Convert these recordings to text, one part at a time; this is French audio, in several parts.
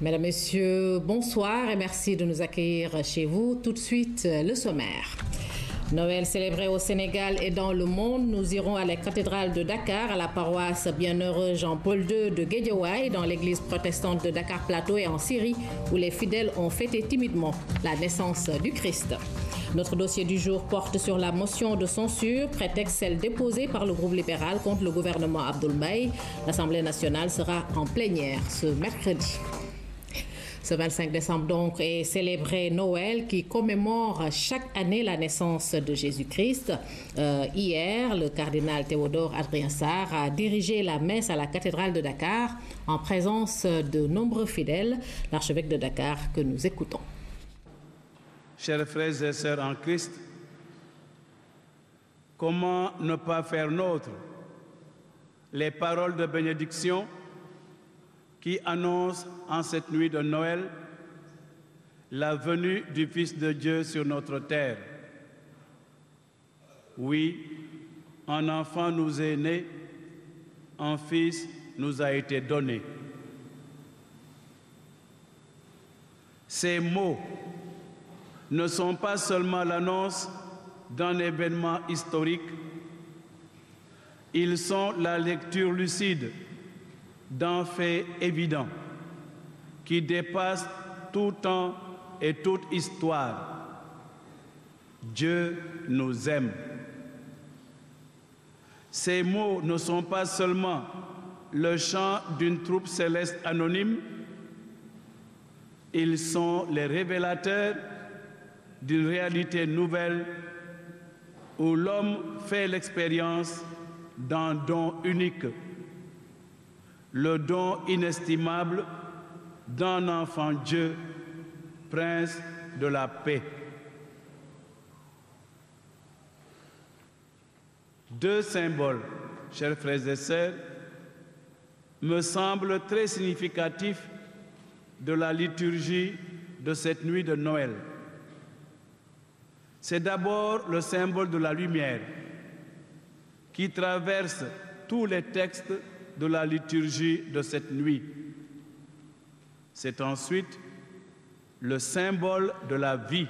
Mesdames, Messieurs, bonsoir et merci de nous accueillir chez vous. Tout de suite, le sommaire. Noël célébré au Sénégal et dans le monde, nous irons à la cathédrale de Dakar, à la paroisse Bienheureux Jean-Paul II de Guédiawaye, dans l'église protestante de Dakar Plateau et en Syrie, où les fidèles ont fêté timidement la naissance du Christ. Notre dossier du jour porte sur la motion de censure, prétexte celle déposée par le groupe libéral contre le gouvernement Abdoul Mbaye. L'Assemblée nationale sera en plénière ce mercredi. Ce 25 décembre donc est célébré Noël qui commémore chaque année la naissance de Jésus-Christ. Hier, le cardinal Théodore Adrien Sarr a dirigé la messe à la cathédrale de Dakar en présence de nombreux fidèles. L'archevêque de Dakar que nous écoutons. Chers frères et sœurs en Christ, comment ne pas faire nôtre les paroles de bénédiction qui annonce en cette nuit de Noël la venue du Fils de Dieu sur notre terre. Oui, un enfant nous est né, un fils nous a été donné. Ces mots ne sont pas seulement l'annonce d'un événement historique, ils sont la lecture lucide d'un fait évident qui dépasse tout temps et toute histoire. Dieu nous aime. Ces mots ne sont pas seulement le chant d'une troupe céleste anonyme, ils sont les révélateurs d'une réalité nouvelle où l'homme fait l'expérience d'un don unique, le don inestimable d'un enfant Dieu, prince de la paix. Deux symboles, chers frères et sœurs, me semblent très significatifs de la liturgie de cette nuit de Noël. C'est d'abord le symbole de la lumière qui traverse tous les textes de la liturgie de cette nuit. C'est ensuite le symbole de la vie,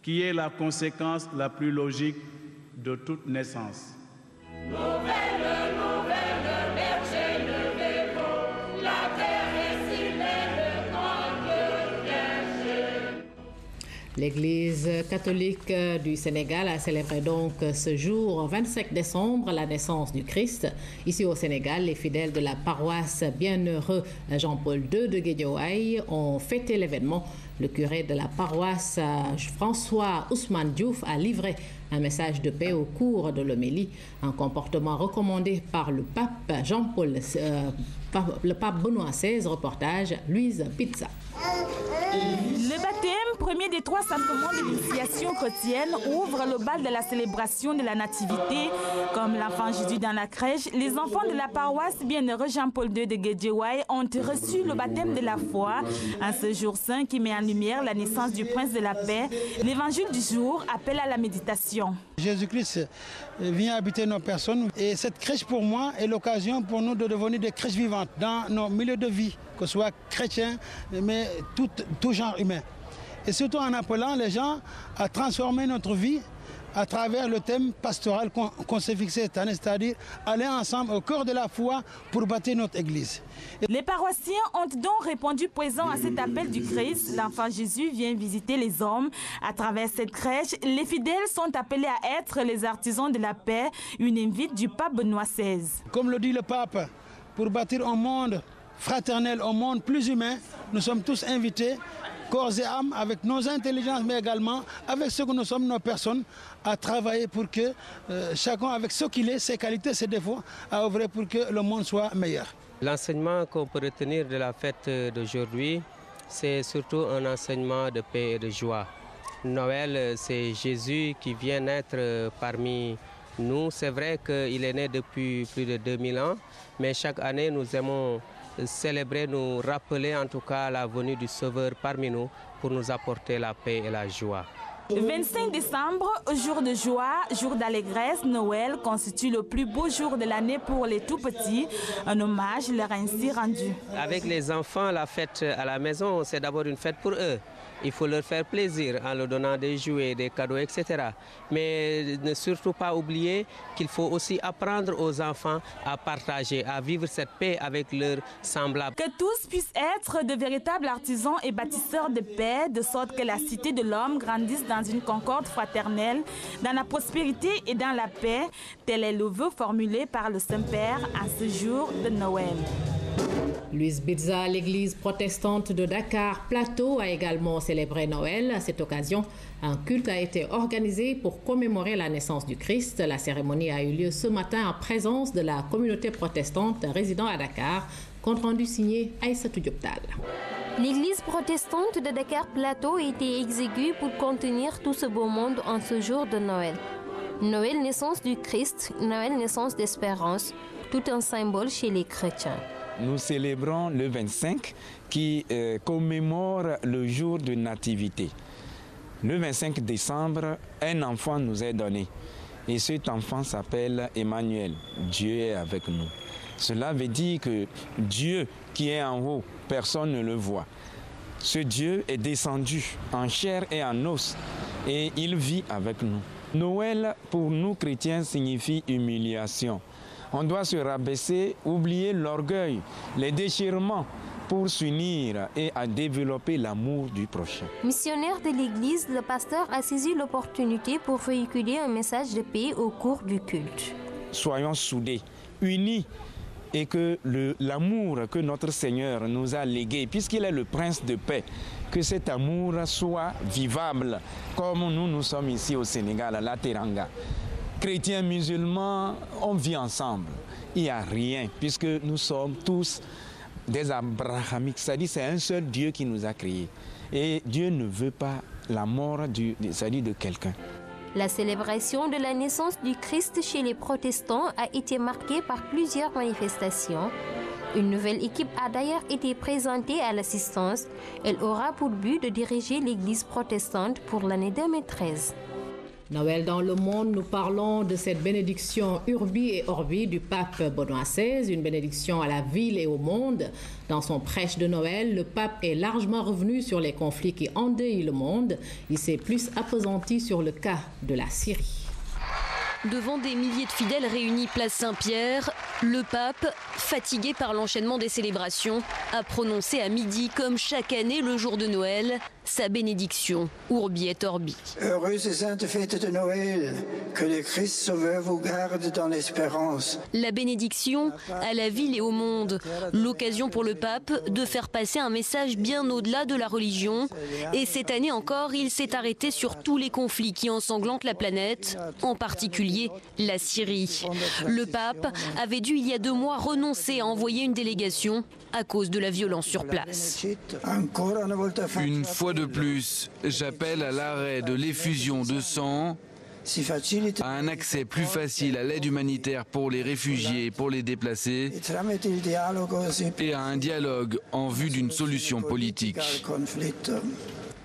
qui est la conséquence la plus logique de toute naissance. Nouvelle, nouvelle, berger, levez-vous, la terre est si belle quand Dieu vient. L'Église catholique du Sénégal a célébré donc ce jour, 25 décembre, la naissance du Christ. Ici au Sénégal, les fidèles de la paroisse Bienheureux Jean-Paul II de Guédiawaye ont fêté l'événement. Le curé de la paroisse, François Ousmane Diouf, a livré un message de paix au cours de l'homélie, un comportement recommandé par le pape le pape Benoît XVI. Reportage Louise Pizza. Le baptême, premier des trois sacrements de l'initiation chrétienne, ouvre le bal de la célébration de la nativité. Comme l'enfant Jésus dans la crèche, les enfants de la paroisse Bienheureux Jean-Paul II de Guédiawaye ont reçu le baptême de la foi. En ce jour saint qui met en lumière la naissance du prince de la paix, l'évangile du jour appelle à la méditation. Jésus-Christ vient habiter nos personnes et cette crèche pour moi est l'occasion pour nous de devenir des crèches vivantes dans nos milieux de vie, que ce soit chrétiens, mais tout genre humain. Et surtout en appelant les gens à transformer notre vie à travers le thème pastoral qu'on s'est fixé cette année, c'est-à-dire aller ensemble au cœur de la foi pour bâtir notre Église. Les paroissiens ont donc répondu présent à cet appel du Christ. L'enfant Jésus vient visiter les hommes. À travers cette crèche, les fidèles sont appelés à être les artisans de la paix, une invite du pape Benoît XVI. Comme le dit le pape, pour bâtir un monde fraternel, un monde plus humain, nous sommes tous invités, corps et âme, avec nos intelligences, mais également avec ce que nous sommes, nos personnes, à travailler pour que chacun, avec ce qu'il est, ses qualités, ses défauts, à œuvrer pour que le monde soit meilleur. L'enseignement qu'on peut retenir de la fête d'aujourd'hui, c'est surtout un enseignement de paix et de joie. Noël, c'est Jésus qui vient naître parmi nous. C'est vrai qu'il est né depuis plus de 2000 ans, mais chaque année, nous aimons célébrer, nous rappeler en tout cas la venue du Sauveur parmi nous pour nous apporter la paix et la joie. 25 décembre, jour de joie, jour d'allégresse, Noël constitue le plus beau jour de l'année pour les tout-petits. Un hommage leur est ainsi rendu. Avec les enfants, la fête à la maison, c'est d'abord une fête pour eux. Il faut leur faire plaisir en leur donnant des jouets, des cadeaux, etc. Mais ne surtout pas oublier qu'il faut aussi apprendre aux enfants à partager, à vivre cette paix avec leurs semblables. Que tous puissent être de véritables artisans et bâtisseurs de paix, de sorte que la cité de l'homme grandisse dans une concorde fraternelle, dans la prospérité et dans la paix. Tel est le vœu formulé par le Saint-Père à ce jour de Noël. Louise Bidza, l'église protestante de Dakar Plateau, a également célébré Noël. À cette occasion, un culte a été organisé pour commémorer la naissance du Christ. La cérémonie a eu lieu ce matin en présence de la communauté protestante résidant à Dakar. Compte rendu signé Aïssatou Diop Tall. L'église protestante de Dakar Plateau a été exiguë pour contenir tout ce beau monde en ce jour de Noël. Noël, naissance du Christ, Noël, naissance d'espérance, tout un symbole chez les chrétiens. Nous célébrons le 25 qui commémore le jour de nativité. Le 25 décembre, un enfant nous est donné. Et cet enfant s'appelle Emmanuel. Dieu est avec nous. Cela veut dire que Dieu qui est en haut, personne ne le voit. Ce Dieu est descendu en chair et en os et il vit avec nous. Noël, pour nous chrétiens, signifie humiliation. On doit se rabaisser, oublier l'orgueil, les déchirements pour s'unir et à développer l'amour du prochain. Missionnaire de l'Église, le pasteur a saisi l'opportunité pour véhiculer un message de paix au cours du culte. Soyons soudés, unis, et que l'amour que notre Seigneur nous a légué, puisqu'il est le prince de paix, que cet amour soit vivable, comme nous sommes ici au Sénégal, à la Teranga. Chrétiens, musulmans, on vit ensemble. Il n'y a rien, puisque nous sommes tous des abrahamiques. C'est-à-dire c'est un seul Dieu qui nous a créés. Et Dieu ne veut pas la mort de quelqu'un. La célébration de la naissance du Christ chez les protestants a été marquée par plusieurs manifestations. Une nouvelle équipe a d'ailleurs été présentée à l'assistance. Elle aura pour but de diriger l'église protestante pour l'année 2013. Noël dans le monde, nous parlons de cette bénédiction Urbi et Orbi du pape Benoît XVI, une bénédiction à la ville et au monde. Dans son prêche de Noël, le pape est largement revenu sur les conflits qui endeuillent le monde. Il s'est plus appesanti sur le cas de la Syrie. Devant des milliers de fidèles réunis place Saint-Pierre, le pape, fatigué par l'enchaînement des célébrations, a prononcé à midi, comme chaque année le jour de Noël, sa bénédiction, Urbi et Orbi. Heureuse et sainte fête de Noël, que le Christ Sauveur vous garde dans l'espérance. La bénédiction à la ville et au monde, l'occasion pour le pape de faire passer un message bien au-delà de la religion. Et cette année encore, il s'est arrêté sur tous les conflits qui ensanglantent la planète, en particulier la Syrie. Le pape avait dû il y a 2 mois renoncer à envoyer une délégation à cause de la violence sur place. Une fois de plus, j'appelle à l'arrêt de l'effusion de sang, à un accès plus facile à l'aide humanitaire pour les réfugiés et pour les déplacés, et à un dialogue en vue d'une solution politique.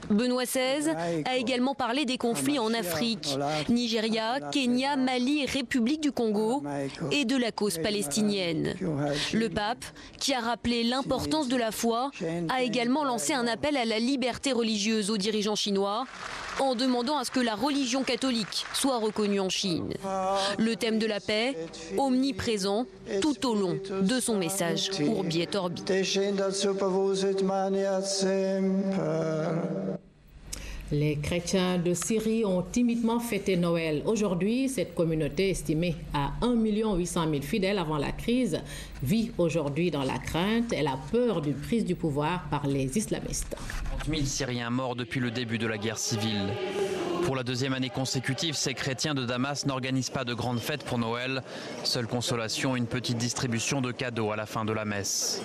Benoît XVI a également parlé des conflits en Afrique, Nigeria, Kenya, Mali et République du Congo, et de la cause palestinienne. Le pape, qui a rappelé l'importance de la foi, a également lancé un appel à la liberté religieuse aux dirigeants chinois, en demandant à ce que la religion catholique soit reconnue en Chine. Le thème de la paix, omniprésent tout au long de son message Urbi et Orbi. Les chrétiens de Syrie ont timidement fêté Noël. Aujourd'hui, cette communauté, estimée à 1 800 000 fidèles avant la crise, vit aujourd'hui dans la crainte et la peur d'une prise du pouvoir par les islamistes. 30 000 Syriens morts depuis le début de la guerre civile. Pour la 2e année consécutive, ces chrétiens de Damas n'organisent pas de grandes fêtes pour Noël. Seule consolation, une petite distribution de cadeaux à la fin de la messe.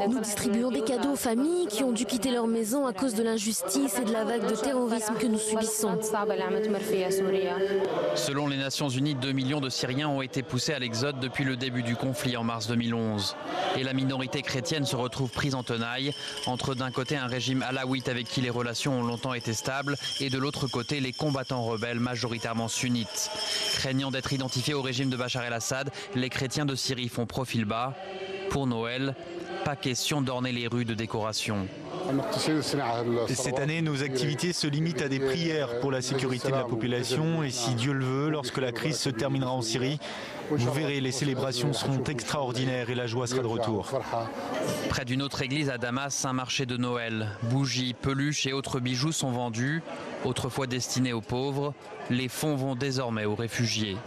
Nous distribuons des cadeaux aux familles qui ont dû quitter leur maison à cause de l'injustice et de la vague de terrorisme que nous subissons. Selon les Nations Unies, 2 millions de Syriens ont été poussés à l'exode depuis le début du conflit en mars 2011. Et la minorité chrétienne se retrouve prise en tenaille entre d'un côté un régime alaouite avec qui les relations ont longtemps été stables et de l'autre côté les combattants rebelles majoritairement sunnites. Craignant d'être identifiés au régime de Bachar el-Assad, les chrétiens de Syrie font profil bas. Pour Noël, pas question d'orner les rues de décoration. Cette année, nos activités se limitent à des prières pour la sécurité de la population et si Dieu le veut, lorsque la crise se terminera en Syrie, vous verrez, les célébrations seront extraordinaires et la joie sera de retour. Près d'une autre église à Damas, un marché de Noël. Bougies, peluches et autres bijoux sont vendus. Autrefois destinés aux pauvres, les fonds vont désormais aux réfugiés.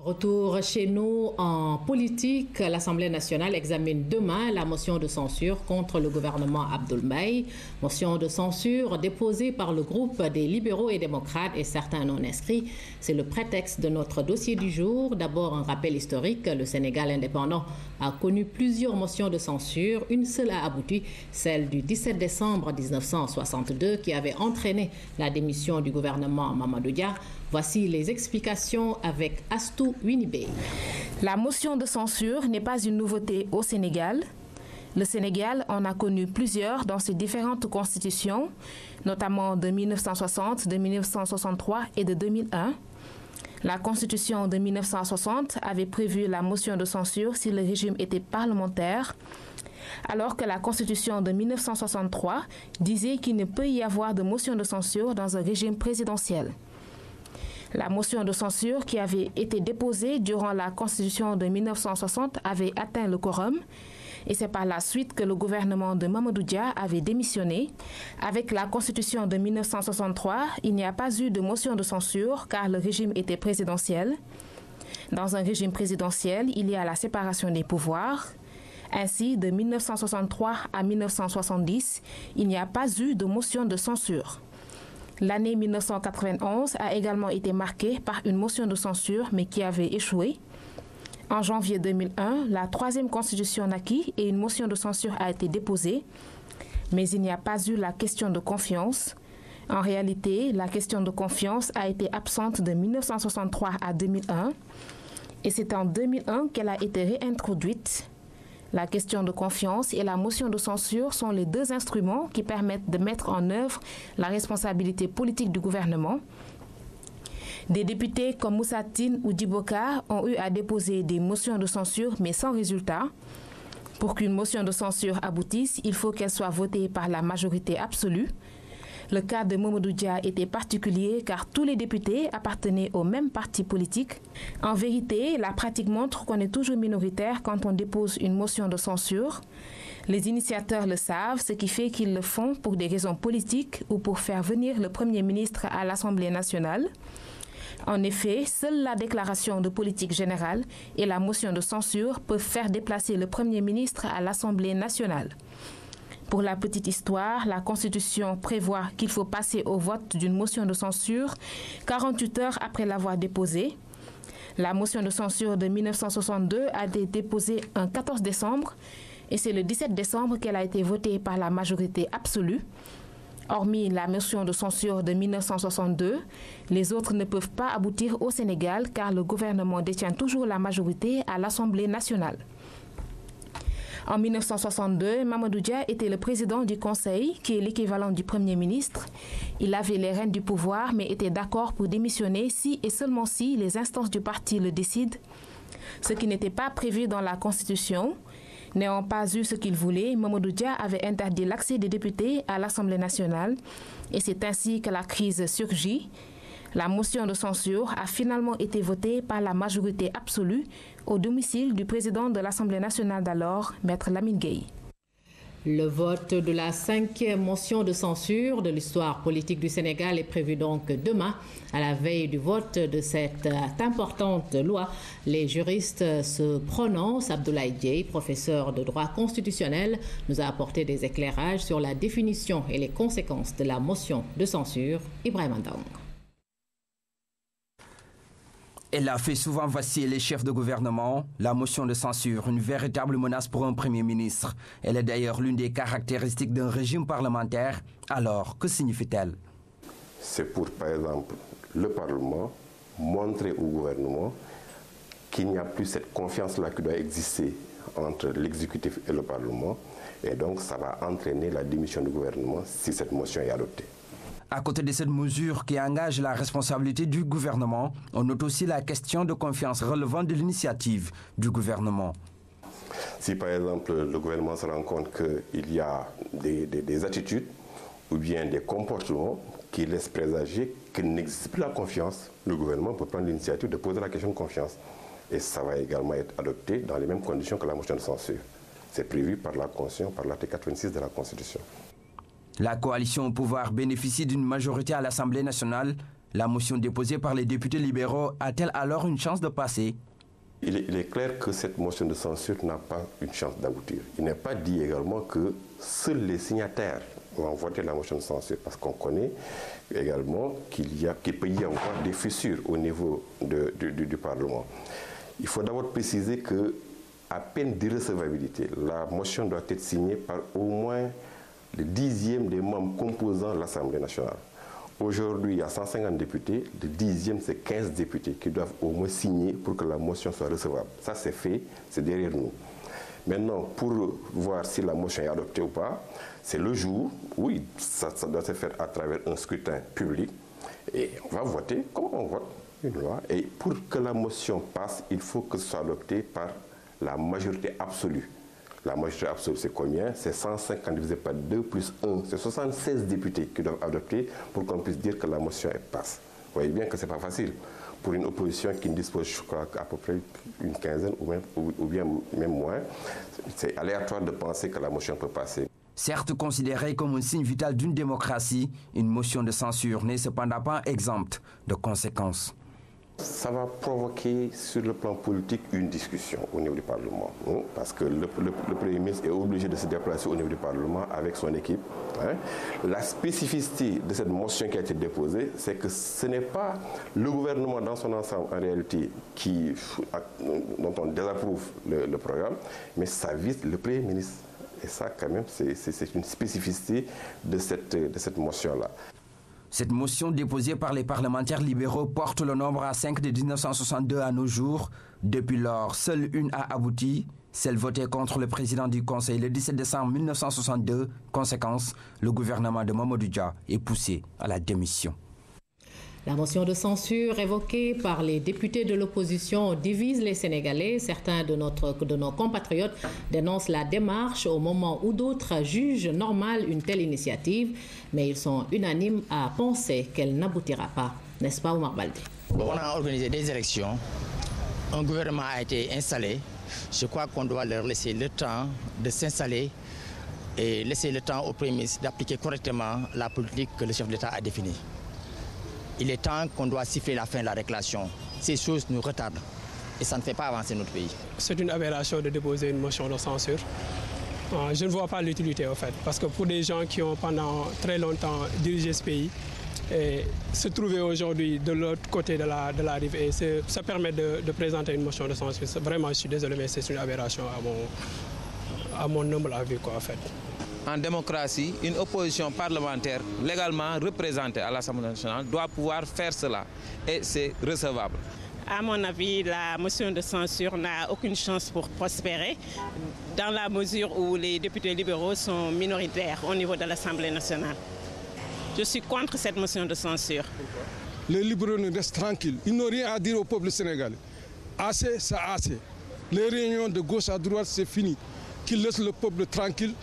Retour chez nous en politique. L'Assemblée nationale examine demain la motion de censure contre le gouvernement Abdoul Mbaye. Motion de censure déposée par le groupe des libéraux et démocrates et certains non inscrits. C'est le prétexte de notre dossier du jour. D'abord, un rappel historique. Le Sénégal indépendant a connu plusieurs motions de censure. Une seule a abouti, celle du 17 décembre 1962 qui avait entraîné la démission du gouvernement Mamadou Dia. Voici les explications avec Astou Winibé. La motion de censure n'est pas une nouveauté au Sénégal. Le Sénégal en a connu plusieurs dans ses différentes constitutions, notamment de 1960, de 1963 et de 2001. La constitution de 1960 avait prévu la motion de censure si le régime était parlementaire, alors que la constitution de 1963 disait qu'il ne peut y avoir de motion de censure dans un régime présidentiel. La motion de censure qui avait été déposée durant la Constitution de 1960 avait atteint le quorum et c'est par la suite que le gouvernement de Mamadou Dia avait démissionné. Avec la Constitution de 1963, il n'y a pas eu de motion de censure car le régime était présidentiel. Dans un régime présidentiel, il y a la séparation des pouvoirs. Ainsi, de 1963 à 1970, il n'y a pas eu de motion de censure. L'année 1991 a également été marquée par une motion de censure, mais qui avait échoué. En janvier 2001, la troisième constitution naquit et une motion de censure a été déposée, mais il n'y a pas eu la question de confiance. En réalité, la question de confiance a été absente de 1963 à 2001 et c'est en 2001 qu'elle a été réintroduite. La question de confiance et la motion de censure sont les deux instruments qui permettent de mettre en œuvre la responsabilité politique du gouvernement. Des députés comme Moussa Tine ou Djiboka ont eu à déposer des motions de censure, mais sans résultat. Pour qu'une motion de censure aboutisse, il faut qu'elle soit votée par la majorité absolue. Le cas de Mamadou Dia était particulier car tous les députés appartenaient au même parti politique. En vérité, la pratique montre qu'on est toujours minoritaire quand on dépose une motion de censure. Les initiateurs le savent, ce qui fait qu'ils le font pour des raisons politiques ou pour faire venir le Premier ministre à l'Assemblée nationale. En effet, seule la déclaration de politique générale et la motion de censure peuvent faire déplacer le Premier ministre à l'Assemblée nationale. Pour la petite histoire, la Constitution prévoit qu'il faut passer au vote d'une motion de censure 48 heures après l'avoir déposée. La motion de censure de 1962 a été déposée un 14 décembre et c'est le 17 décembre qu'elle a été votée par la majorité absolue. Hormis la motion de censure de 1962, les autres ne peuvent pas aboutir au Sénégal car le gouvernement détient toujours la majorité à l'Assemblée nationale. En 1962, Mamadou Dia était le président du Conseil, qui est l'équivalent du Premier ministre. Il avait les rênes du pouvoir, mais était d'accord pour démissionner si et seulement si les instances du parti le décident, ce qui n'était pas prévu dans la Constitution. N'ayant pas eu ce qu'il voulait, Mamadou Dia avait interdit l'accès des députés à l'Assemblée nationale et c'est ainsi que la crise surgit. La motion de censure a finalement été votée par la majorité absolue au domicile du président de l'Assemblée nationale d'alors, Maître Lamine Gueye. Le vote de la 5e motion de censure de l'histoire politique du Sénégal est prévu donc demain. À la veille du vote de cette importante loi, les juristes se prononcent. Abdoulaye Dieye, professeur de droit constitutionnel, nous a apporté des éclairages sur la définition et les conséquences de la motion de censure. Ibrahim Andang. Elle a fait souvent vaciller les chefs de gouvernement. La motion de censure, une véritable menace pour un Premier ministre. Elle est d'ailleurs l'une des caractéristiques d'un régime parlementaire. Alors, que signifie-t-elle? C'est pour, par exemple, le Parlement montrer au gouvernement qu'il n'y a plus cette confiance-là qui doit exister entre l'exécutif et le Parlement. Et donc, ça va entraîner la démission du gouvernement si cette motion est adoptée. À côté de cette mesure qui engage la responsabilité du gouvernement, on note aussi la question de confiance relevant de l'initiative du gouvernement. Si par exemple le gouvernement se rend compte qu'il y a des attitudes ou bien des comportements qui laissent présager qu'il n'existe plus la confiance, le gouvernement peut prendre l'initiative de poser la question de confiance. Et ça va également être adopté dans les mêmes conditions que la motion de censure. C'est prévu par la Constitution, par l'article 86 de la Constitution. La coalition au pouvoir bénéficie d'une majorité à l'Assemblée nationale. La motion déposée par les députés libéraux a-t-elle alors une chance de passer? Il est clair que cette motion de censure n'a pas une chance d'aboutir. Il n'est pas dit également que seuls les signataires vont voter la motion de censure, parce qu'on connaît également qu'il peut y avoir des fissures au niveau du Parlement. Il faut d'abord préciser qu'à peine d'irrecevabilité, la motion doit être signée par au moins le 10e des membres composant l'Assemblée nationale. Aujourd'hui, il y a 150 députés, le 10e, c'est 15 députés qui doivent au moins signer pour que la motion soit recevable. Ça, c'est fait, c'est derrière nous. Maintenant, pour voir si la motion est adoptée ou pas, c'est le jour où ça doit se faire à travers un scrutin public. Et on va voter comme on vote une loi. Et pour que la motion passe, il faut que ce soit adopté par la majorité absolue. La majorité absolue, c'est combien? C'est 150 divisé par 2 plus 1. C'est 76 députés qui doivent adopter pour qu'on puisse dire que la motion passe. Vous voyez bien que ce n'est pas facile pour une opposition qui ne dispose, je crois, qu'à peu près une quinzaine ou bien même moins. C'est aléatoire de penser que la motion peut passer. Certes considérée comme un signe vital d'une démocratie, une motion de censure n'est cependant pas exempte de conséquences. Ça va provoquer sur le plan politique une discussion au niveau du Parlement, parce que le Premier ministre est obligé de se déplacer au niveau du Parlement avec son équipe. La spécificité de cette motion qui a été déposée, c'est que ce n'est pas le gouvernement dans son ensemble en réalité dont on désapprouve le programme, mais ça vise le Premier ministre. Et ça, quand même, c'est une spécificité de cette motion-là. Cette motion déposée par les parlementaires libéraux porte le nombre à 5 de 1962 à nos jours. Depuis lors, seule une a abouti, celle votée contre le président du Conseil le 17 décembre 1962. Conséquence, le gouvernement de Mamadou Dia est poussé à la démission. La motion de censure évoquée par les députés de l'opposition divise les Sénégalais. Certains de nos compatriotes dénoncent la démarche au moment où d'autres jugent normale une telle initiative, mais ils sont unanimes à penser qu'elle n'aboutira pas. N'est-ce pas, Omar Baldé? On a organisé des élections, un gouvernement a été installé. Je crois qu'on doit leur laisser le temps de s'installer et laisser le temps au Premier ministre d'appliquer correctement la politique que le chef d'État a définie. Il est temps qu'on doit siffler la fin de la réclamation. Ces choses nous retardent et ça ne fait pas avancer notre pays. C'est une aberration de déposer une motion de censure. Je ne vois pas l'utilité en fait, parce que pour des gens qui ont pendant très longtemps dirigé ce pays, et se trouver aujourd'hui de l'autre côté de la rive, et ça permet de présenter une motion de censure. Vraiment, je suis désolé, mais c'est une aberration à mon humble avis, en fait. En démocratie, une opposition parlementaire légalement représentée à l'Assemblée nationale doit pouvoir faire cela et c'est recevable. À mon avis, la motion de censure n'a aucune chance pour prospérer dans la mesure où les députés libéraux sont minoritaires au niveau de l'Assemblée nationale. Je suis contre cette motion de censure. Les libéraux ne restent tranquilles. Ils n'ont rien à dire au peuple sénégalais. Assez, c'est assez. Les réunions de gauche à droite, c'est fini. Qu'ils laissent le peuple tranquille.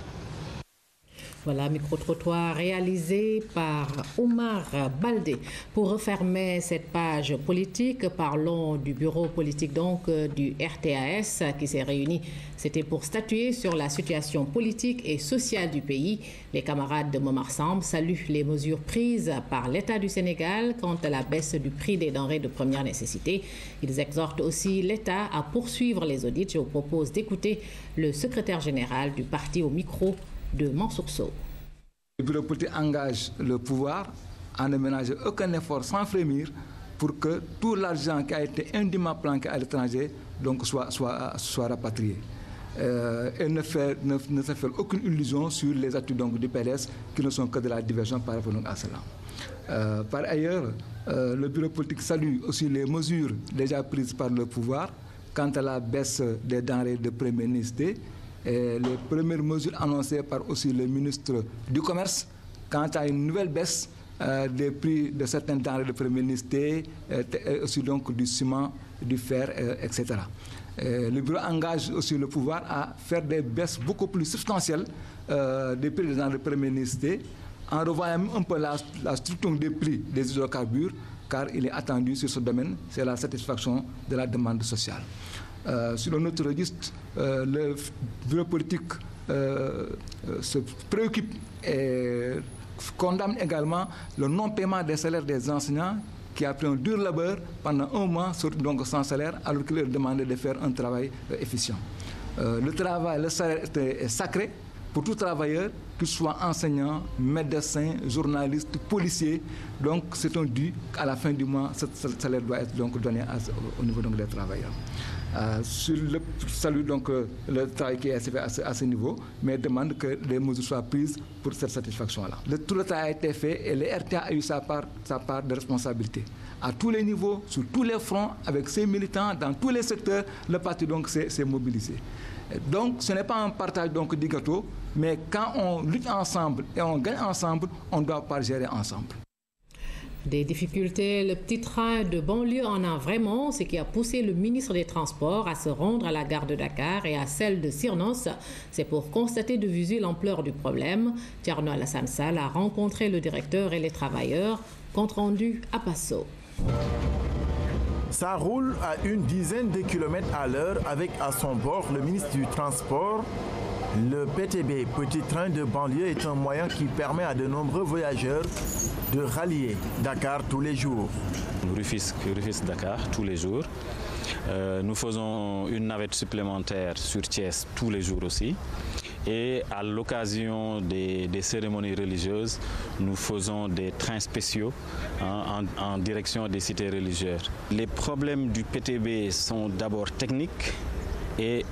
Voilà, micro-trottoir réalisé par Omar Baldé. Pour refermer cette page politique, parlons du bureau politique donc du RTAS qui s'est réuni. C'était pour statuer sur la situation politique et sociale du pays. Les camarades de Momar Samb saluent les mesures prises par l'État du Sénégal quant à la baisse du prix des denrées de première nécessité. Ils exhortent aussi l'État à poursuivre les audits. Je vous propose d'écouter le secrétaire général du parti au micro de Mansour Sow. Le bureau politique engage le pouvoir à ne ménager aucun effort sans frémir pour que tout l'argent qui a été indûment planqué à l'étranger donc soit rapatrié. Et ne se faire aucune illusion sur les atouts donc, du PDS qui ne sont que de la diversion par rapport à cela. Par ailleurs, le bureau politique salue aussi les mesures déjà prises par le pouvoir quant à la baisse des denrées de première nécessité et les premières mesures annoncées par aussi le ministre du Commerce quant à une nouvelle baisse des prix de certaines denrées de première nécessité et aussi donc du ciment, du fer, etc. Le bureau engage aussi le pouvoir à faire des baisses beaucoup plus substantielles des prix des denrées de première nécessité en revoyant un peu la structure des prix des hydrocarbures car il est attendu sur ce domaine, c'est la satisfaction de la demande sociale. Sur un autre registre, le bureau politique se préoccupe et condamne également le non-paiement des salaires des enseignants qui a pris un dur labeur pendant un mois, donc sans salaire, alors qu'il leur demandait de faire un travail efficient. Le salaire est sacré pour tout travailleur, qu'il soit enseignant, médecin, journaliste, policier. Donc c'est un dû à la fin du mois, ce salaire doit être donc donné au niveau donc, des travailleurs. Salue donc le travail qui est fait à ce niveau, mais demande que les mesures soient prises pour cette satisfaction-là. Tout le travail a été fait et le RTA a eu sa part de responsabilité. À tous les niveaux, sur tous les fronts, avec ses militants, dans tous les secteurs, le parti donc s'est mobilisé. Donc ce n'est pas un partage donc, du gâteau, mais quand on lutte ensemble et on gagne ensemble, on doit pas gérer ensemble. Des difficultés, le petit train de banlieue en a vraiment, ce qui a poussé le ministre des Transports à se rendre à la gare de Dakar et à celle de Sirnos. C'est pour constater de visu l'ampleur du problème. Thierno Alassane Sall a rencontré le directeur et les travailleurs. Compte rendu à Passo. Ça roule à une dizaine de kilomètres à l'heure avec à son bord le ministre du Transport. Le PTB, petit train de banlieue, est un moyen qui permet à de nombreux voyageurs de rallier Dakar tous les jours. Rufisque-Dakar tous les jours. Nous faisons une navette supplémentaire sur Thiès tous les jours aussi. Et à l'occasion des cérémonies religieuses, nous faisons des trains spéciaux en direction des cités religieuses. Les problèmes du PTB sont d'abord techniques et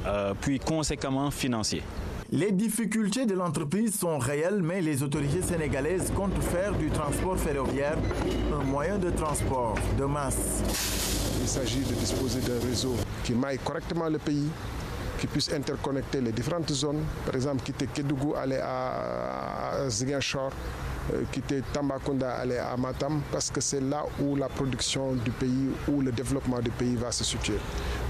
puis conséquemment financiers. Les difficultés de l'entreprise sont réelles, mais les autorités sénégalaises comptent faire du transport ferroviaire un moyen de transport de masse. Il s'agit de disposer d'un réseau qui maille correctement le pays, qui puisse interconnecter les différentes zones. Par exemple, quitter Kédougou, aller à Ziguinchor, quitter Tambacounda, aller à Matam, parce que c'est là où la production du pays, où le développement du pays va se situer.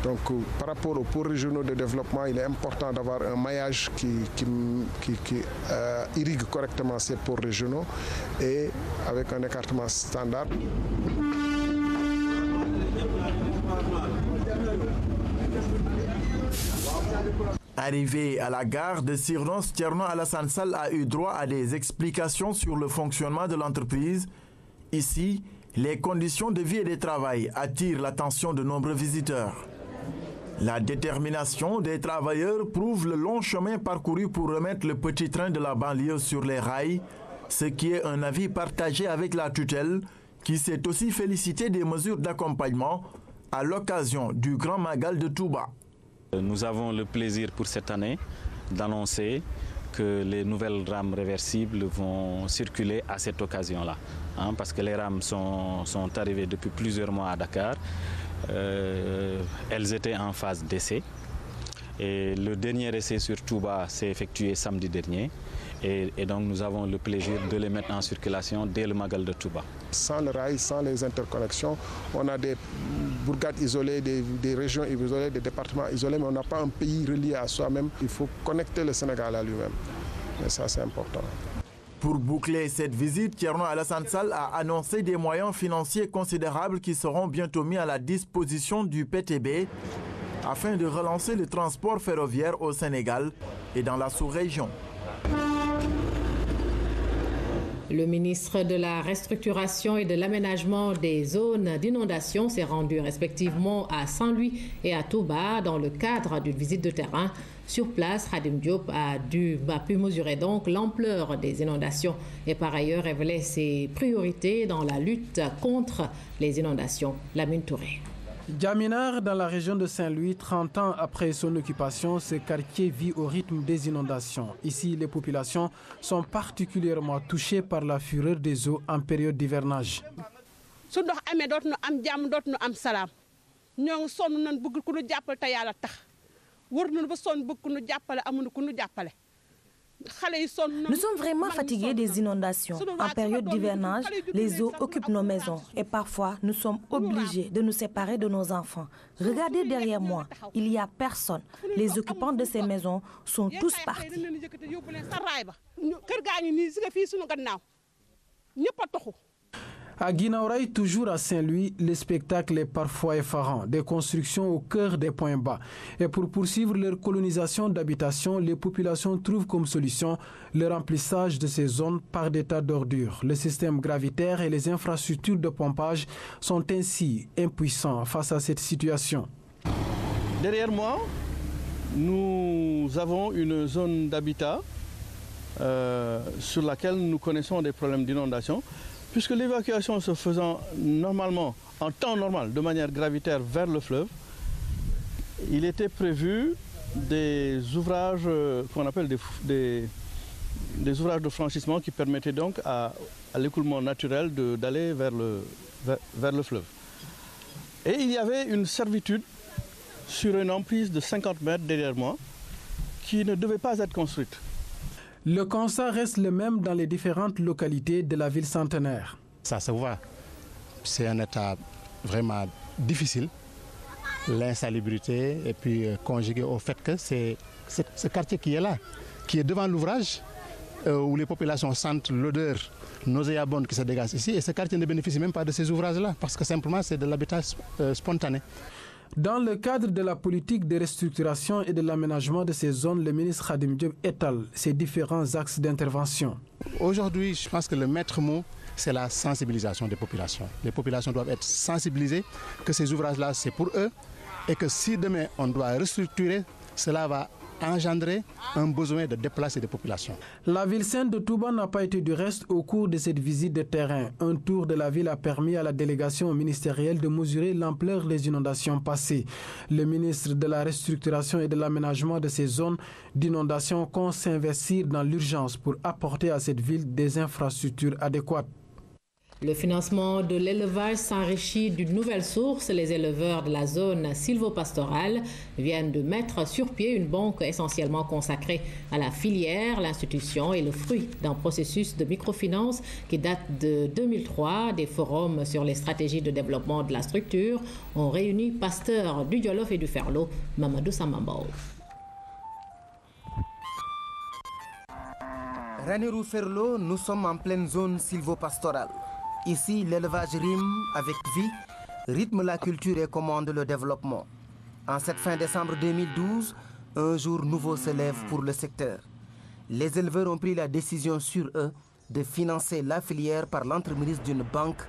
Donc, par rapport aux pôles régionaux de développement, il est important d'avoir un maillage qui irrigue correctement ces pôles régionaux et avec un écartement standard. Arrivé à la gare de Sirnos, Thierno Alassane Sall a eu droit à des explications sur le fonctionnement de l'entreprise. Ici, les conditions de vie et de travail attirent l'attention de nombreux visiteurs. La détermination des travailleurs prouve le long chemin parcouru pour remettre le petit train de la banlieue sur les rails, ce qui est un avis partagé avec la tutelle, qui s'est aussi félicité des mesures d'accompagnement à l'occasion du Grand Magal de Touba. Nous avons le plaisir pour cette année d'annoncer que les nouvelles rames réversibles vont circuler à cette occasion-là. Parce que les rames sont arrivées depuis plusieurs mois à Dakar. Elles étaient en phase d'essai. Et le dernier essai sur Touba s'est effectué samedi dernier. Et donc nous avons le plaisir de les mettre en circulation dès le Magal de Touba. Sans le rail, sans les interconnexions, on a des bourgades isolées, des régions isolées, des départements isolés, mais on n'a pas un pays relié à soi-même. Il faut connecter le Sénégal à lui-même. Et ça, c'est important. Pour boucler cette visite, Thierno Alassane Sall a annoncé des moyens financiers considérables qui seront bientôt mis à la disposition du PTB afin de relancer le transport ferroviaire au Sénégal et dans la sous-région. Le ministre de la Restructuration et de l'Aménagement des zones d'inondation s'est rendu respectivement à Saint-Louis et à Touba dans le cadre d'une visite de terrain. Sur place, Khadim Diop a pu mesurer donc l'ampleur des inondations et par ailleurs révéler ses priorités dans la lutte contre les inondations. Lamine Touré. Djaminar, dans la région de Saint-Louis, 30 ans après son occupation, ce quartier vit au rythme des inondations. Ici, les populations sont particulièrement touchées par la fureur des eaux en période d'hivernage. Nous sommes vraiment fatigués des inondations. En période d'hivernage, les eaux occupent nos maisons et parfois nous sommes obligés de nous séparer de nos enfants. Regardez derrière moi, il n'y a personne. Les occupants de ces maisons sont tous partis. À Guinaouraï, toujours à Saint-Louis, le spectacle est parfois effarant. Des constructions au cœur des points bas. Et pour poursuivre leur colonisation d'habitation, les populations trouvent comme solution le remplissage de ces zones par des tas d'ordures. Le système gravitaire et les infrastructures de pompage sont ainsi impuissants face à cette situation. Derrière moi, nous avons une zone d'habitat sur laquelle nous connaissons des problèmes d'inondation. Puisque l'évacuation se faisant normalement, en temps normal, de manière gravitaire vers le fleuve, il était prévu des ouvrages qu'on appelle des ouvrages de franchissement qui permettaient donc à l'écoulement naturel d'aller vers le fleuve. Et il y avait une servitude sur une emprise de 50 mètres derrière moi qui ne devait pas être construite. Le constat reste le même dans les différentes localités de la ville centenaire. Ça se voit, c'est un état vraiment difficile, l'insalubrité et puis conjugué au fait que c'est ce quartier qui est là, qui est devant l'ouvrage, où les populations sentent l'odeur nauséabonde qui se dégage ici et ce quartier ne bénéficie même pas de ces ouvrages-là parce que simplement c'est de l'habitat spontané. Dans le cadre de la politique de restructuration et de l'aménagement de ces zones, le ministre Khadim Diop étale ses différents axes d'intervention. Aujourd'hui, je pense que le maître mot, c'est la sensibilisation des populations. Les populations doivent être sensibilisées que ces ouvrages-là, c'est pour eux et que si demain on doit restructurer, cela va engendrer un besoin de déplacer des populations. La ville sainte de Touba n'a pas été du reste au cours de cette visite de terrain. Un tour de la ville a permis à la délégation ministérielle de mesurer l'ampleur des inondations passées. Le ministre de la Restructuration et de l'Aménagement de ces zones d'inondation compte s'investir dans l'urgence pour apporter à cette ville des infrastructures adéquates. Le financement de l'élevage s'enrichit d'une nouvelle source. Les éleveurs de la zone sylvopastorale viennent de mettre sur pied une banque essentiellement consacrée à la filière. L'institution est le fruit d'un processus de microfinance qui date de 2003. Des forums sur les stratégies de développement de la structure ont réuni pasteurs du Djolof et du Ferlo. Mamadou Samambao. Ranérou Ferlo, nous sommes en pleine zone sylvopastorale. Ici, l'élevage rime avec vie, rythme la culture et commande le développement. En cette fin décembre 2012, un jour nouveau se lève pour le secteur. Les éleveurs ont pris la décision sur eux de financer la filière par l'entremise d'une banque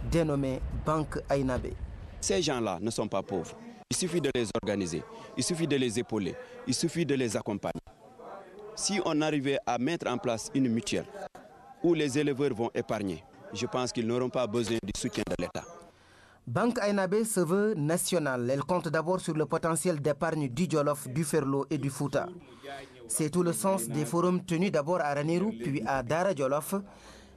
dénommée Banque Aynabé. Ces gens-là ne sont pas pauvres. Il suffit de les organiser, il suffit de les épauler, il suffit de les accompagner. Si on arrivait à mettre en place une mutuelle où les éleveurs vont épargner, je pense qu'ils n'auront pas besoin du soutien de l'État. Banque Aynabé se veut nationale. Elle compte d'abord sur le potentiel d'épargne du Djolof, du Ferlo et du Fouta. C'est tout le sens des forums tenus d'abord à Ranérou puis à Dara Djolof.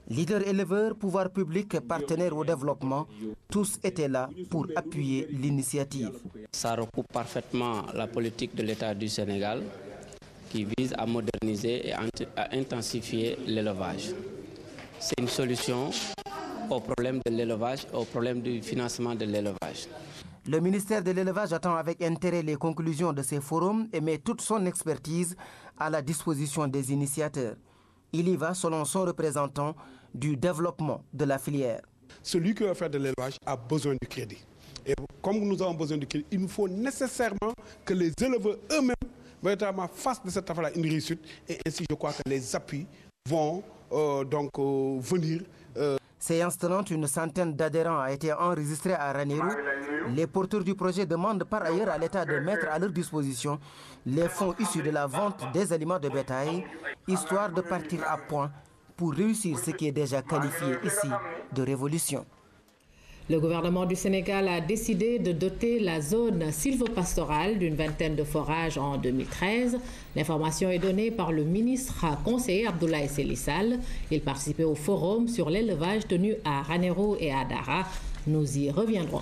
Leaders éleveurs, pouvoirs publics, partenaires au développement, tous étaient là pour appuyer l'initiative. Ça recoupe parfaitement la politique de l'État du Sénégal qui vise à moderniser et à intensifier l'élevage. C'est une solution au problème de l'élevage, au problème du financement de l'élevage. Le ministère de l'Élevage attend avec intérêt les conclusions de ces forums et met toute son expertise à la disposition des initiateurs. Il y va, selon son représentant, du développement de la filière. Celui qui veut faire de l'élevage a besoin du crédit. Et comme nous avons besoin du crédit, il nous faut nécessairement que les éleveurs eux-mêmes véritablement fassent de cette affaire-là une réussite et ainsi je crois que les appuis vont venir. Séance tenante, une centaine d'adhérents a été enregistrée à Ranérou. Les porteurs du projet demandent par ailleurs à l'État de mettre à leur disposition les fonds issus de la vente des aliments de bétail, histoire de partir à point pour réussir ce qui est déjà qualifié ici de révolution. Le gouvernement du Sénégal a décidé de doter la zone sylvopastorale d'une vingtaine de forages en 2013. L'information est donnée par le ministre conseiller Abdoulaye Sely Sall. Il participait au forum sur l'élevage tenu à Ranérou et à Dara. Nous y reviendrons.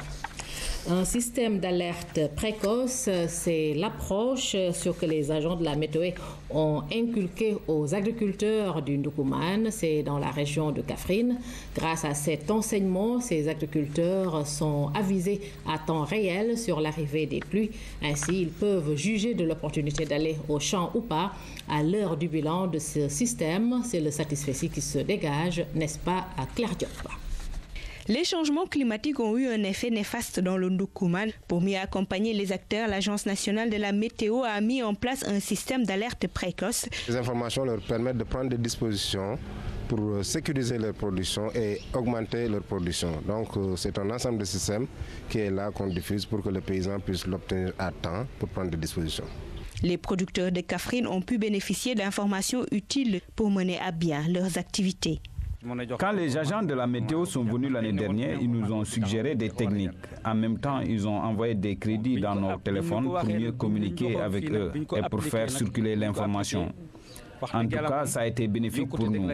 Un système d'alerte précoce, c'est l'approche sur que les agents de la météo ont inculqué aux agriculteurs du Ndoukoumane, c'est dans la région de Kaffrine. Grâce à cet enseignement, ces agriculteurs sont avisés à temps réel sur l'arrivée des pluies. Ainsi, ils peuvent juger de l'opportunité d'aller au champ ou pas. À l'heure du bilan de ce système, c'est le satisfait qui se dégage, n'est-ce pas, à Claire Diop? Les changements climatiques ont eu un effet néfaste dans le Ndoukoumane. Pour mieux accompagner les acteurs, l'Agence nationale de la météo a mis en place un système d'alerte précoce. Les informations leur permettent de prendre des dispositions pour sécuriser leur production et augmenter leur production. Donc c'est un ensemble de systèmes qui est là qu'on diffuse pour que le paysan puisse l'obtenir à temps pour prendre des dispositions. Les producteurs de Kaffrine ont pu bénéficier d'informations utiles pour mener à bien leurs activités. Quand les agents de la météo sont venus l'année dernière, ils nous ont suggéré des techniques. En même temps, ils ont envoyé des crédits dans nos téléphones pour mieux communiquer avec eux et pour faire circuler l'information. En tout cas, ça a été bénéfique pour nous.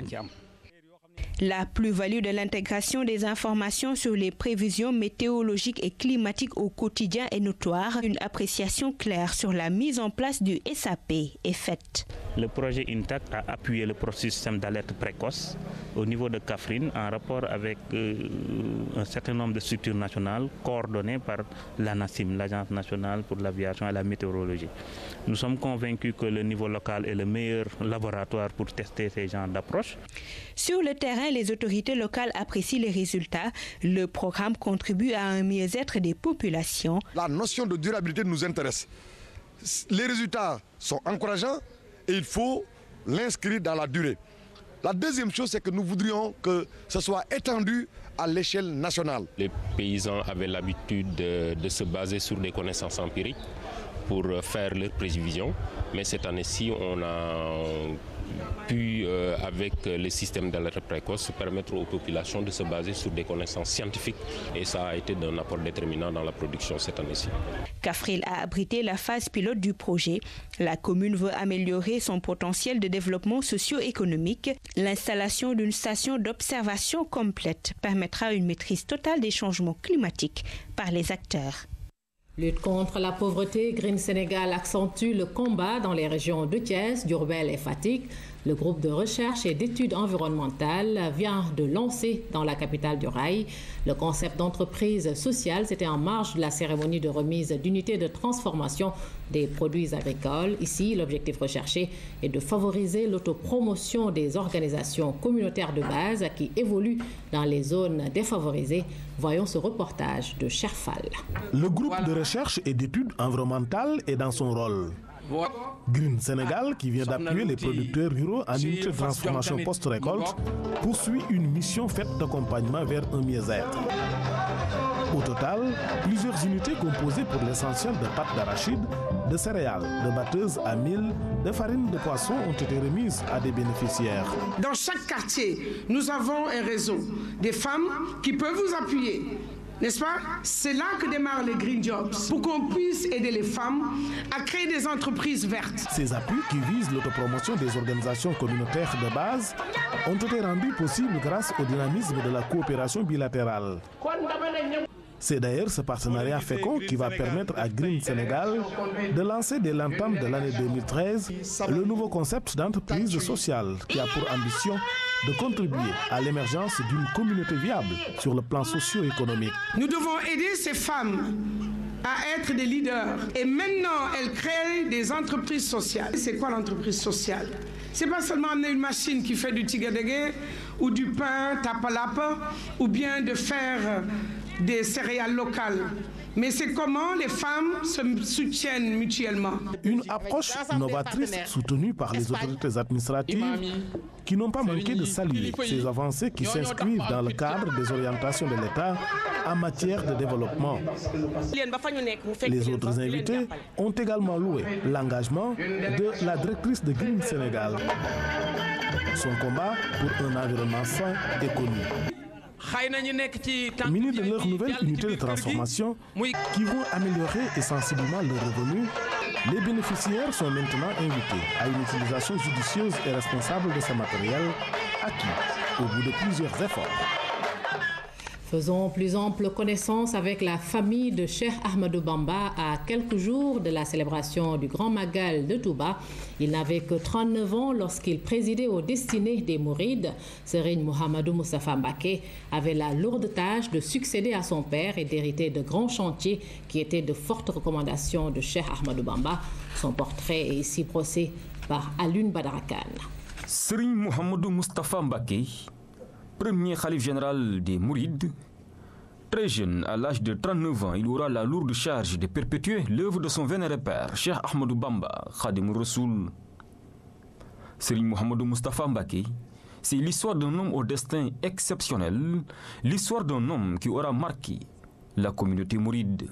La plus-value de l'intégration des informations sur les prévisions météorologiques et climatiques au quotidien est notoire. Une appréciation claire sur la mise en place du SAP est faite. Le projet INTAC a appuyé le système d'alerte précoce au niveau de Kaffrine en rapport avec un certain nombre de structures nationales coordonnées par l'ANACIM, l'Agence nationale pour l'aviation et la météorologie. Nous sommes convaincus que le niveau local est le meilleur laboratoire pour tester ces genres d'approches. Sur le terrain, les autorités locales apprécient les résultats. Le programme contribue à un mieux-être des populations. La notion de durabilité nous intéresse. Les résultats sont encourageants et il faut l'inscrire dans la durée. La deuxième chose, c'est que nous voudrions que ce soit étendu à l'échelle nationale. Les paysans avaient l'habitude de se baser sur des connaissances empiriques pour faire leurs prévisions, mais cette année-ci, on a pu, avec les systèmes d'alerte précoce, permettre aux populations de se baser sur des connaissances scientifiques et ça a été d'un apport déterminant dans la production cette année-ci. Kaffrine a abrité la phase pilote du projet. La commune veut améliorer son potentiel de développement socio-économique. L'installation d'une station d'observation complète permettra une maîtrise totale des changements climatiques par les acteurs. Lutte contre la pauvreté, Green Sénégal accentue le combat dans les régions de Thiès, Diourbel et Fatick. Le groupe de recherche et d'études environnementales vient de lancer dans la capitale du rail le concept d'entreprise sociale. C'était en marge de la cérémonie de remise d'unités de transformation des produits agricoles. Ici, l'objectif recherché est de favoriser l'autopromotion des organisations communautaires de base qui évoluent dans les zones défavorisées. Voyons ce reportage de Cherfal. Le groupe de recherche et d'études environnementales est dans son rôle. Green Sénégal, qui vient d'appuyer les producteurs ruraux en unité de transformation post-récolte, poursuit une mission faite d'accompagnement vers un mieux-être. Au total, plusieurs unités composées pour l'essentiel de pâtes d'arachide, de céréales, de batteuses à mil, de farine de poisson ont été remises à des bénéficiaires. Dans chaque quartier, nous avons un réseau des femmes qui peuvent vous appuyer. N'est-ce pas? C'est là que démarrent les Green Jobs, pour qu'on puisse aider les femmes à créer des entreprises vertes. Ces appuis qui visent l'autopromotion des organisations communautaires de base ont été rendus possibles grâce au dynamisme de la coopération bilatérale. C'est d'ailleurs ce partenariat fécond qui va permettre à Green Sénégal de lancer dès l'entame de l'année 2013 le nouveau concept d'entreprise sociale qui a pour ambition de contribuer à l'émergence d'une communauté viable sur le plan socio-économique. Nous devons aider ces femmes à être des leaders. Et maintenant, elles créent des entreprises sociales. C'est quoi l'entreprise sociale? C'est pas seulement amener une machine qui fait du tigadégué ou du pain tapalapa ou bien de faire des céréales locales, mais c'est comment les femmes se soutiennent mutuellement. Une approche novatrice soutenue par les autorités administratives qui n'ont pas manqué de saluer ces avancées qui s'inscrivent dans le cadre des orientations de l'État en matière de développement. Les autres invités ont également loué l'engagement de la directrice de Green Sénégal. Son combat pour un environnement sain et connu. Munis de leur nouvelle unité de transformation qui vont améliorer et sensiblement leurs revenus, les bénéficiaires sont maintenant invités à une utilisation judicieuse et responsable de ce matériel acquis au bout de plusieurs efforts. Faisons plus ample connaissance avec la famille de Cheikh Ahmadou Bamba à quelques jours de la célébration du Grand Magal de Touba. Il n'avait que 39 ans lorsqu'il présidait aux destinées des Mourides. Serigne Mouhamadou Moustapha Mbacké avait la lourde tâche de succéder à son père et d'hériter de grands chantiers qui étaient de fortes recommandations de Cheikh Ahmadou Bamba. Son portrait est ici brossé par Alioune Badara Kane. Serigne Mouhamadou Moustapha Mbacké, premier khalife général des Mourides. Très jeune, à l'âge de 39 ans, il aura la lourde charge de perpétuer l'œuvre de son vénéré père, Cheikh Ahmadou Bamba, Khadim Rassoul. Serigne Mouhamadou Moustapha Mbacké, c'est l'histoire d'un homme au destin exceptionnel, l'histoire d'un homme qui aura marqué la communauté mouride.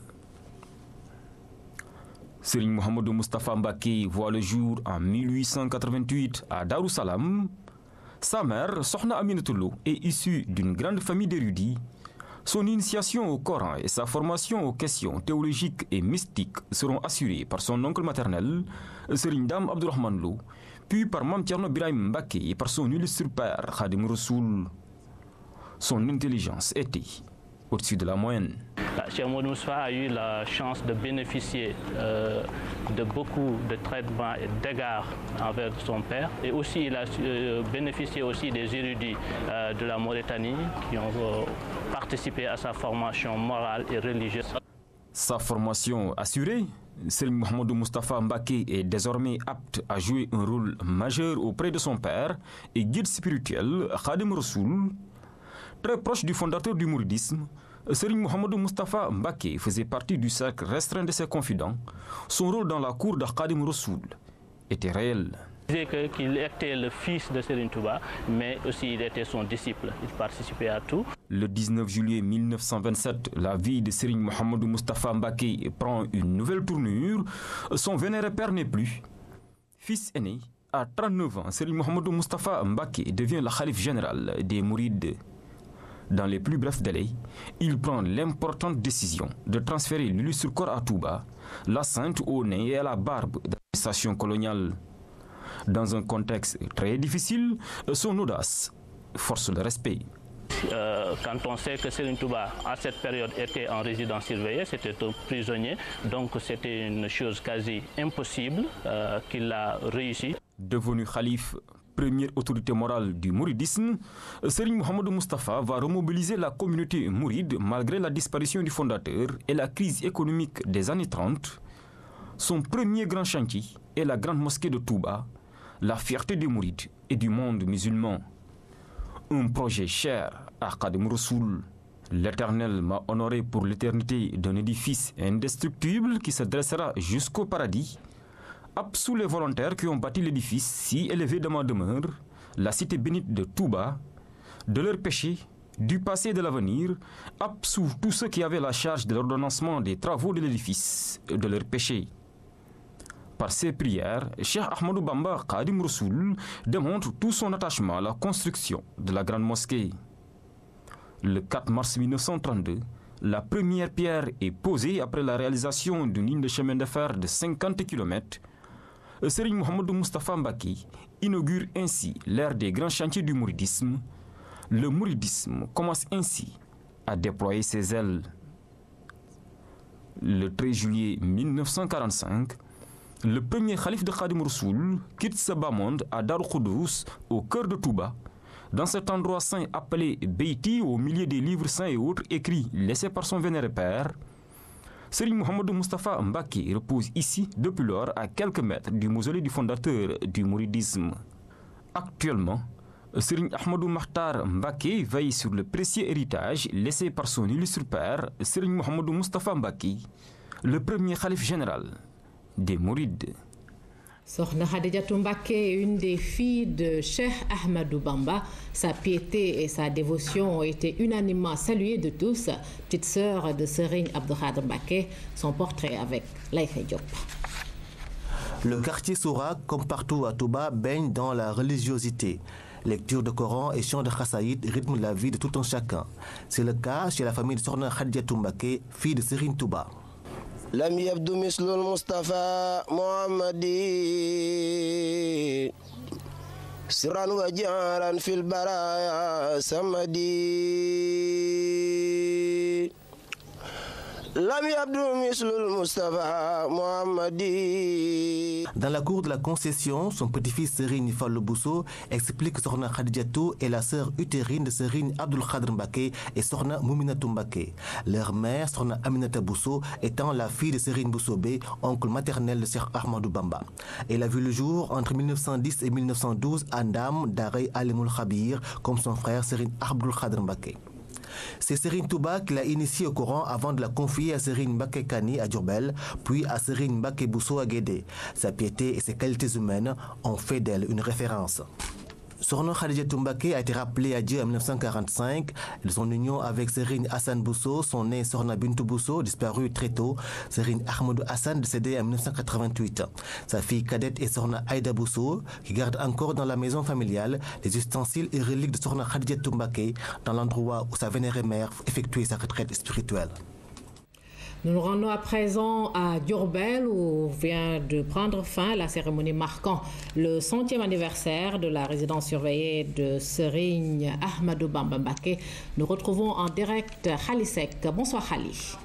Serigne Mouhamadou Moustapha Mbacké voit le jour en 1888 à Darussalam. Sa mère, Sokhna Aminatou Lo, est issue d'une grande famille d'érudits. Son initiation au Coran et sa formation aux questions théologiques et mystiques seront assurées par son oncle maternel, Serigne Dame Abdourahmane Lo, puis par Mame Thierno Birahim Mbacké et par son illustre père, Khadim Rassoul. Son intelligence était au-dessus de la moyenne. Cheikh Moustapha a eu la chance de bénéficier de beaucoup de traitements et d'égards envers son père. Et aussi, il a bénéficié aussi des érudits de la Mauritanie qui ont participé à sa formation morale et religieuse. Sa formation assurée, Serigne Mouhamadou Moustapha Mbacké est désormais apte à jouer un rôle majeur auprès de son père et guide spirituel Khadim Rassoul. Très proche du fondateur du mouridisme, Serigne Mouhamadou Moustapha Mbacké faisait partie du cercle restreint de ses confidents. Son rôle dans la cour de Khadim Rassoul était réel. Il disait qu'il était le fils de Serigne Touba, mais aussi il était son disciple. Il participait à tout. Le 19 juillet 1927, la vie de Serigne Mouhamadou Moustapha Mbacké prend une nouvelle tournure. Son vénéré père n'est plus. Fils aîné, à 39 ans, Serigne Mouhamadou Moustapha Mbacké devient le khalife général des Mourides. Dans les plus brefs délais, il prend l'importante décision de transférer l'illustre corps à Touba, la sainte au nez et à la barbe de l'administration coloniale. Dans un contexte très difficile, son audace force le respect. Quand on sait que Serigne Touba, à cette période, était en résidence surveillée, c'était un prisonnier, donc c'était une chose quasi impossible qu'il a réussi. Devenu khalife, première autorité morale du mouridisme, Serigne Mouhamadou Moustapha va remobiliser la communauté mouride malgré la disparition du fondateur et la crise économique des années 30. Son premier grand chantier est la grande mosquée de Touba, la fierté des mourides et du monde musulman. Un projet cher à Khadim Rassoul. L'Éternel m'a honoré pour l'éternité d'un édifice indestructible qui se dressera jusqu'au paradis. Absous les volontaires qui ont bâti l'édifice si élevé de ma demeure, la cité bénite de Touba, de leurs péchés, du passé et de l'avenir, absous tous ceux qui avaient la charge de l'ordonnancement des travaux de l'édifice, de leurs péchés. Par ses prières, Cheikh Ahmadou Bamba Khadim Rassoul démontre tout son attachement à la construction de la grande mosquée. Le 4 mars 1932, la première pierre est posée après la réalisation d'une ligne de chemin de fer de 50 km. Serigne Mouhamadou Moustapha Mbacké inaugure ainsi l'ère des grands chantiers du mouridisme. Le mouridisme commence ainsi à déployer ses ailes. Le 13 juillet 1945, le premier khalife de Khadim Rassoul quitte ce bas monde à Darou Khoudoss, au cœur de Touba, dans cet endroit saint appelé Beiti, au milieu des livres saints et autres écrits laissés par son vénéré père. Serigne Mouhamadou Moustapha Mbacké repose ici depuis lors à quelques mètres du mausolée du fondateur du mouridisme. Actuellement, Serigne Ahmadou Makhtar Mbacké veille sur le précieux héritage laissé par son illustre père, Serigne Mohamedou Moustapha Mbacké, le premier khalife général des Mourides. Sokhna Khadijatou Mbacké est une des filles de Cheikh Ahmadou Bamba. Sa piété et sa dévotion ont été unanimement saluées de tous. Petite sœur de Serigne Abdou Khadre Mbacké, son portrait avec Laïfé Diop. Le quartier Soura, comme partout à Touba, baigne dans la religiosité. Lecture de Coran et chant de Khassaïd rythment la vie de tout un chacun. C'est le cas chez la famille de Sokhna Khadijatou Mbacké, fille de Serigne Touba. لم يبدو مثل المصطفى محمدي سرا وجهرا في البرايا سمدي Dans la cour de la concession, son petit-fils Serigne Fallou Bousso explique que Sokhna Khadijatou est la sœur utérine de Serigne Abdoul Khadre Mbacké et Sokhna Mouminatou Mbacké. Leur mère, Sokhna Aminata Bousso, étant la fille de Serigne Boussobé, oncle maternel de Cheikh Ahmadou Bamba. Elle a vu le jour entre 1910 et 1912 à Ndam, Darey Alimul Khabir, comme son frère Serigne Abdoul Khadre Mbacké. C'est Serigne Touba qui l'a initiée au Coran avant de la confier à Serigne Mbacké Kani à Diourbel, puis à Serigne Mbacké Bousso à Guédé. Sa piété et ses qualités humaines ont fait d'elle une référence. Sokhna Khadijatou Mbacké a été rappelée à Dieu en 1945. De son union avec Serigne Hassan Bousso sont nés Sokhna Bintou Bousso, disparue très tôt, Serigne Ahmadou Hassan, décédé en 1988. Sa fille cadette est Sokhna Aïda Bousso, qui garde encore dans la maison familiale les ustensiles et reliques de Sokhna Khadijatou Mbacké, dans l'endroit où sa vénérée mère effectuait sa retraite spirituelle. Nous nous rendons à présent à Diourbel où vient de prendre fin la cérémonie marquant le 100e anniversaire de la résidence surveillée de Serigne Ahmadou Bamba Mbacké. Nous retrouvons en direct Khali Seck. Bonsoir Khali.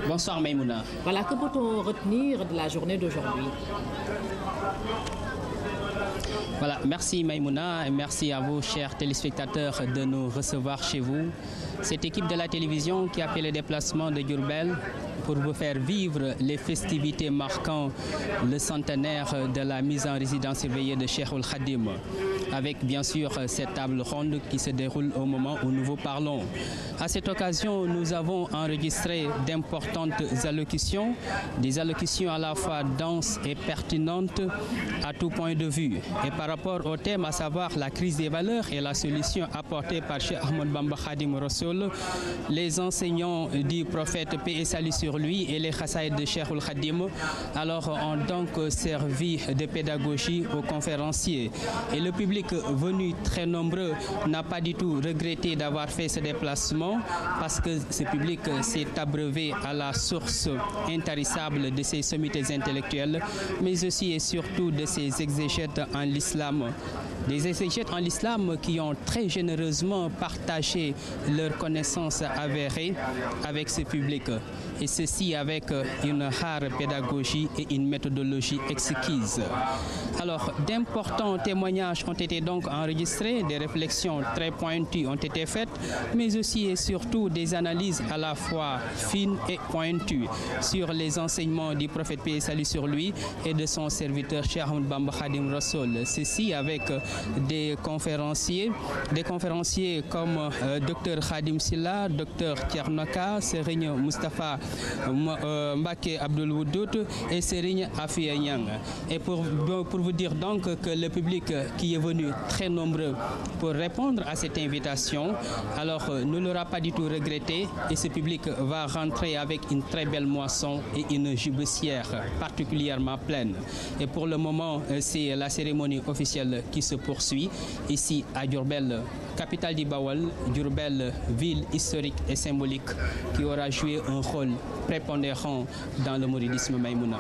Bonsoir Maïmouna. Voilà, que peut-on retenir de la journée d'aujourd'hui? Voilà, merci Maïmouna et merci à vous, chers téléspectateurs, de nous recevoir chez vous. Cette équipe de la télévision qui a fait le déplacement de Diourbel pour vous faire vivre les festivités marquant le centenaire de la mise en résidence surveillée de Cheikhoul Khadim, avec bien sûr cette table ronde qui se déroule au moment où nous vous parlons. À cette occasion, nous avons enregistré d'importantes allocutions, des allocutions à la fois denses et pertinentes à tout point de vue. Et par rapport au thème, à savoir la crise des valeurs et la solution apportée par Cheikh Ahmadou Bamba Khadim Rassoul, les enseignants du prophète paix et salut sur lui et les Khassaïd de Cheikhoul Khadim alors ont donc servi de pédagogie aux conférenciers. Et le public venu très nombreux n'a pas du tout regretté d'avoir fait ce déplacement parce que ce public s'est abreuvé à la source intarissable de ces sommités intellectuelles, mais aussi et surtout de ces exégètes en l'islam. Des exégètes en l'islam qui ont très généreusement partagé leur connaissance avérée avec ce public. Et ceci avec une rare pédagogie et une méthodologie exquise. Alors, d'importants témoignages ont été donc enregistrés, des réflexions très pointues ont été faites, mais aussi et surtout des analyses à la fois fines et pointues sur les enseignements du prophète paix et salut sur lui et de son serviteur Cheikh Ahmadou Bamba Khadim Rassoul. Ceci avec des conférenciers comme Dr Khadim Silla, Dr Tchernoka, Serigne Moustapha Mbacké Abdoul Woudout et Serigne Afia Niang. Et pour vous dire donc que le public qui est venu très nombreux pour répondre à cette invitation, alors ne l'aura pas du tout regretté et ce public va rentrer avec une très belle moisson et une jubissière particulièrement pleine. Et pour le moment, c'est la cérémonie officielle qui se poursuit ici à Diourbel, capitale du Bawol, Diourbel, ville historique et symbolique qui aura joué un rôle prépondérant dans le mouridisme Maïmouna.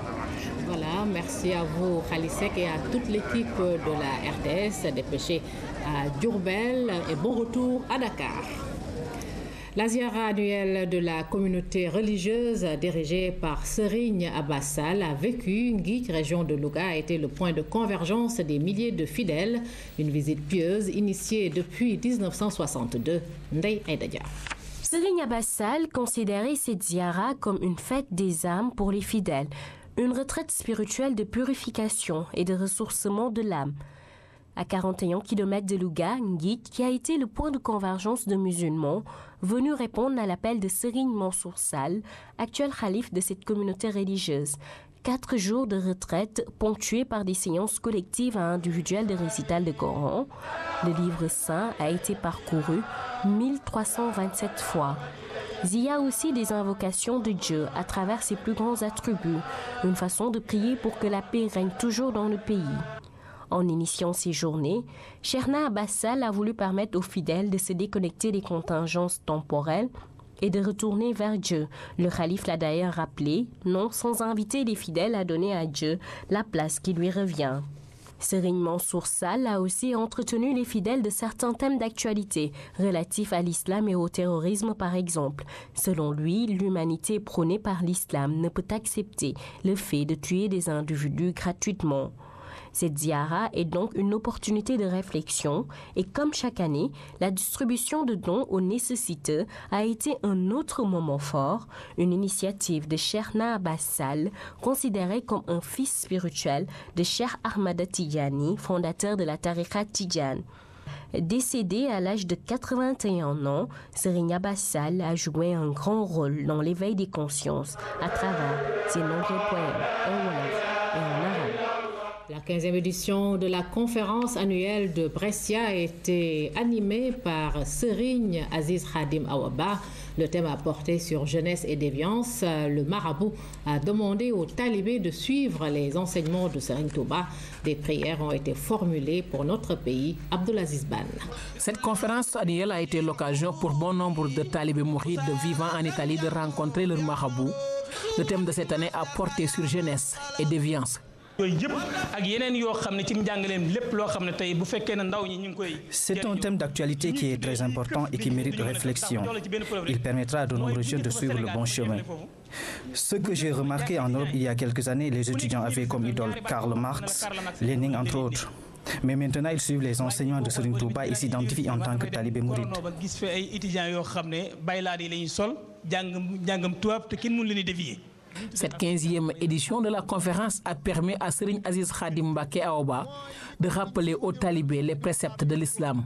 Voilà, merci à vous Khali Seck et à toute l'équipe de la RTS dépêchée à Diourbel et bon retour à Dakar. La ziara annuelle de la communauté religieuse dirigée par Serigne Abbas Sall a vécu. Nguith, région de Louga, a été le point de convergence des milliers de fidèles. Une visite pieuse initiée depuis 1962. Ndeye Aïda Dia. Serigne Abbas Sall considérait cette ziara comme une fête des âmes pour les fidèles, une retraite spirituelle de purification et de ressourcement de l'âme. À 41 km de Louga, Nguit, qui a été le point de convergence de musulmans, venu répondre à l'appel de Serigne Mansour Sall, actuel khalife de cette communauté religieuse. 4 jours de retraite ponctués par des séances collectives et individuelles de récital de Coran. Le livre saint a été parcouru 1327 fois. Il y a aussi des invocations de Dieu à travers ses plus grands attributs, une façon de prier pour que la paix règne toujours dans le pays. En initiant ces journées, Cheikhna Abbas Sall a voulu permettre aux fidèles de se déconnecter des contingences temporelles et de retourner vers Dieu. Le khalife l'a d'ailleurs rappelé, non sans inviter les fidèles à donner à Dieu la place qui lui revient. Serigne Mansour Sall a aussi entretenu les fidèles de certains thèmes d'actualité relatifs à l'islam et au terrorisme par exemple. Selon lui, l'humanité prônée par l'islam ne peut accepter le fait de tuer des individus gratuitement. Cette ziara est donc une opportunité de réflexion et comme chaque année, la distribution de dons aux nécessiteux a été un autre moment fort, une initiative de Cheikhna Abbas Sall, considéré comme un fils spirituel de Cheikh Ahmada Tidjani, fondateur de la tariqa Tidjane. Décédé à l'âge de 81 ans, Serigne Abbas Sall a joué un grand rôle dans l'éveil des consciences à travers ses nombreux poèmes en wolof et en arabe. La 15e édition de la conférence annuelle de Brescia a été animée par Serigne Aziz Khadim Awa Ba. Le thème a porté sur jeunesse et déviance. Le marabout a demandé aux talibés de suivre les enseignements de Serigne Touba. Des prières ont été formulées pour notre pays. Abdulaziz Ban. Cette conférence annuelle a été l'occasion pour bon nombre de talibés mourides vivant en Italie de rencontrer leur marabout. Le thème de cette année a porté sur jeunesse et déviance. C'est un thème d'actualité qui est très important et qui mérite réflexion. Il permettra à de nombreux jeunes de suivre le bon chemin. Ce que j'ai remarqué en Europe il y a quelques années, les étudiants avaient comme idole Karl Marx, Lénine entre autres. Mais maintenant, ils suivent les enseignements de Serigne Touba et s'identifient en tant que talibé mouride. Cette 15e édition de la conférence a permis à Serigne Aziz Khadim Mbacké Awa Ba de rappeler aux talibés les préceptes de l'islam.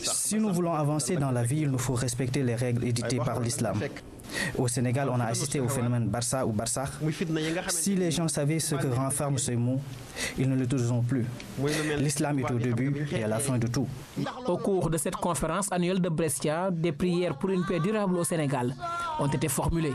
Si nous voulons avancer dans la vie, il nous faut respecter les règles éditées par l'islam. Au Sénégal, on a assisté au phénomène Barça ou Barsakh. Si les gens savaient ce que renferment ces mots, ils ne le toucheront plus. L'islam est au début et à la fin de tout. Au cours de cette conférence annuelle de Brescia, des prières pour une paix durable au Sénégal ont été formulées.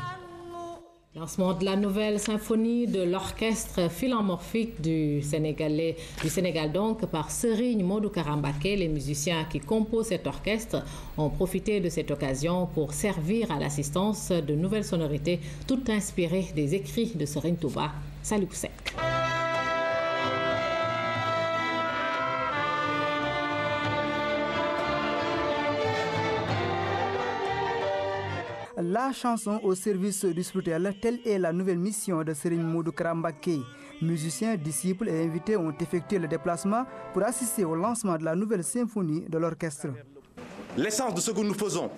Lancement de la nouvelle symphonie de l'orchestre philharmonique du Sénégal donc par Serigne Modou Kara Mbacké. Les musiciens qui composent cet orchestre ont profité de cette occasion pour servir à l'assistance de nouvelles sonorités, toutes inspirées des écrits de Serigne Touba. Salut Poussek. La chanson au service du spirituel, telle est la nouvelle mission de Serigne Modou Kara Mbacké. Musiciens, disciples et invités ont effectué le déplacement pour assister au lancement de la nouvelle symphonie de l'orchestre. L'essence de ce que nous faisons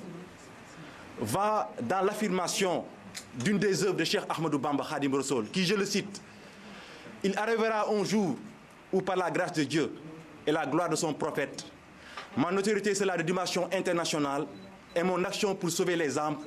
va dans l'affirmation d'une des œuvres de Cheikh Ahmadou Bamba Khadim Rassoul, qui, je le cite, « Il arrivera un jour où par la grâce de Dieu et la gloire de son prophète, ma notoriété sera de dimension internationale et mon action pour sauver les âmes